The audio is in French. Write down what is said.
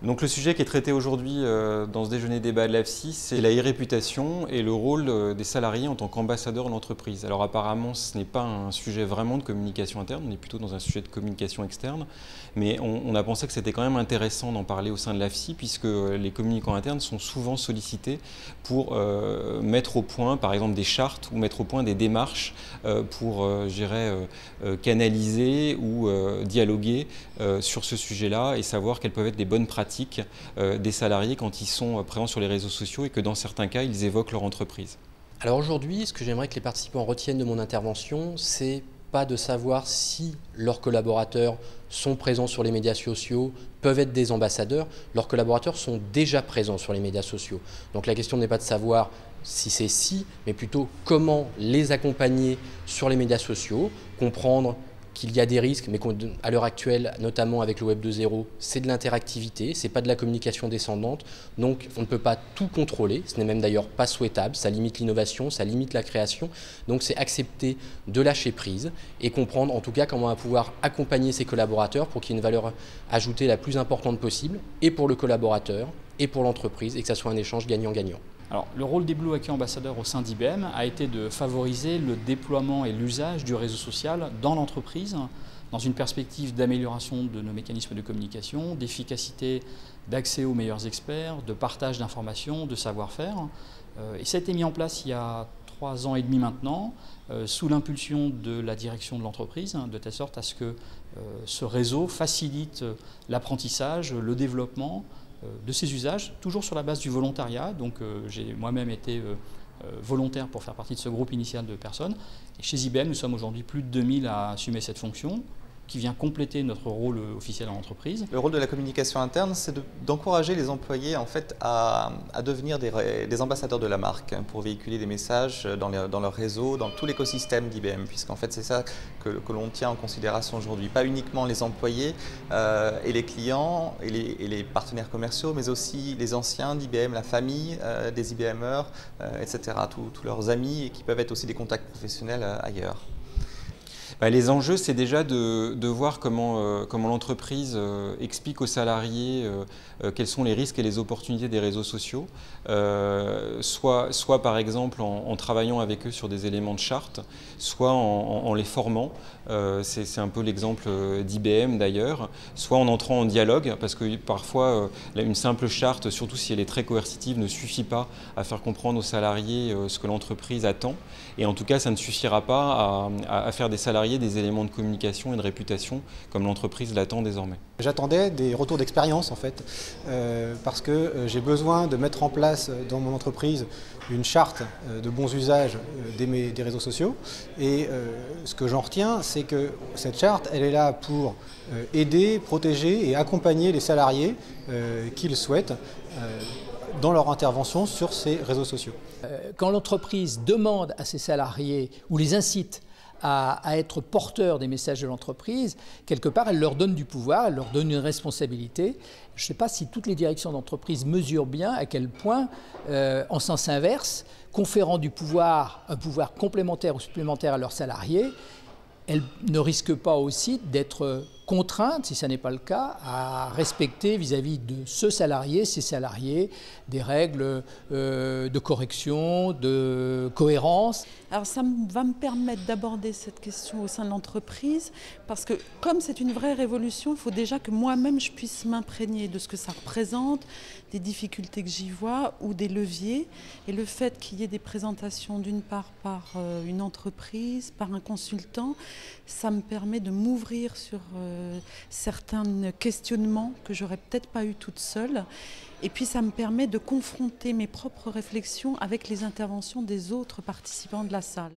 Donc le sujet qui est traité aujourd'hui dans ce déjeuner débat de l'AFSI, c'est la e-réputation et le rôle des salariés en tant qu'ambassadeurs de l'entreprise. Alors apparemment, ce n'est pas un sujet vraiment de communication interne, on est plutôt dans un sujet de communication externe, mais on a pensé que c'était quand même intéressant d'en parler au sein de l'AFSI, puisque les communicants internes sont souvent sollicités pour mettre au point, par exemple, des chartes ou mettre au point des démarches pour, canaliser ou dialoguer sur ce sujet-là et savoir quelles peuvent être les bonnes pratiques des salariés quand ils sont présents sur les réseaux sociaux et que dans certains cas, ils évoquent leur entreprise. Alors aujourd'hui, ce que j'aimerais que les participants retiennent de mon intervention, c'est pas de savoir si leurs collaborateurs sont présents sur les médias sociaux, peuvent être des ambassadeurs. Leurs collaborateurs sont déjà présents sur les médias sociaux. Donc la question n'est pas de savoir si c'est si, mais plutôt comment les accompagner sur les médias sociaux, comprendre qu'il y a des risques, mais qu'à l'heure actuelle, notamment avec le Web 2.0, c'est de l'interactivité, c'est pas de la communication descendante, donc on ne peut pas tout contrôler, ce n'est même d'ailleurs pas souhaitable, ça limite l'innovation, ça limite la création, donc c'est accepter de lâcher prise et comprendre en tout cas comment on va pouvoir accompagner ses collaborateurs pour qu'il y ait une valeur ajoutée la plus importante possible, et pour le collaborateur, et pour l'entreprise, et que ça soit un échange gagnant-gagnant. Alors, le rôle des Blue Hackers ambassadeurs au sein d'IBM a été de favoriser le déploiement et l'usage du réseau social dans l'entreprise, dans une perspective d'amélioration de nos mécanismes de communication, d'efficacité, d'accès aux meilleurs experts, de partage d'informations, de savoir-faire. Et ça a été mis en place il y a 3 ans et demi maintenant, sous l'impulsion de la direction de l'entreprise, de telle sorte à ce que ce réseau facilite l'apprentissage, le développement de ces usages, toujours sur la base du volontariat. Donc j'ai moi-même été volontaire pour faire partie de ce groupe initial de personnes. Et chez IBM, nous sommes aujourd'hui plus de 2000 à assumer cette fonction, qui vient compléter notre rôle officiel en entreprise. Le rôle de la communication interne, c'est d'encourager les employés en fait, à devenir des ambassadeurs de la marque pour véhiculer des messages dans leur réseau, dans tout l'écosystème d'IBM, puisqu'en fait c'est ça que l'on tient en considération aujourd'hui. Pas uniquement les employés et les clients et les partenaires commerciaux, mais aussi les anciens d'IBM, la famille des IBMers, etc. Tous leurs amis et qui peuvent être aussi des contacts professionnels ailleurs. Les enjeux, c'est déjà de voir comment l'entreprise explique aux salariés quels sont les risques et les opportunités des réseaux sociaux, soit par exemple en travaillant avec eux sur des éléments de charte, soit en les formant, c'est un peu l'exemple d'IBM d'ailleurs, soit en entrant en dialogue, parce que parfois une simple charte, surtout si elle est très coercitive, ne suffit pas à faire comprendre aux salariés ce que l'entreprise attend, et en tout cas ça ne suffira pas à faire des salariés des éléments de communication et de réputation comme l'entreprise l'attend désormais. J'attendais des retours d'expérience en fait, parce que j'ai besoin de mettre en place dans mon entreprise une charte de bons usages des réseaux sociaux, et ce que j'en retiens, c'est que cette charte, elle est là pour aider, protéger et accompagner les salariés qui le souhaitent dans leur intervention sur ces réseaux sociaux. Quand l'entreprise demande à ses salariés ou les incite à être porteurs des messages de l'entreprise, quelque part, elle leur donne du pouvoir, elle leur donne une responsabilité. Je ne sais pas si toutes les directions d'entreprise mesurent bien à quel point, en sens inverse, conférant du pouvoir, un pouvoir complémentaire ou supplémentaire à leurs salariés, elles ne risquent pas aussi d'être contraintes, si ce n'est pas le cas, à respecter vis-à-vis de ce salarié, ces salariés, des règles de correction, de cohérence. Alors ça va me permettre d'aborder cette question au sein de l'entreprise, parce que comme c'est une vraie révolution, il faut déjà que moi-même je puisse m'imprégner de ce que ça représente, des difficultés que j'y vois ou des leviers. Et le fait qu'il y ait des présentations d'une part par une entreprise, par un consultant, ça me permet de m'ouvrir sur certains questionnements que j'aurais peut-être pas eu toute seule. Et puis ça me permet de confronter mes propres réflexions avec les interventions des autres participants de la salle.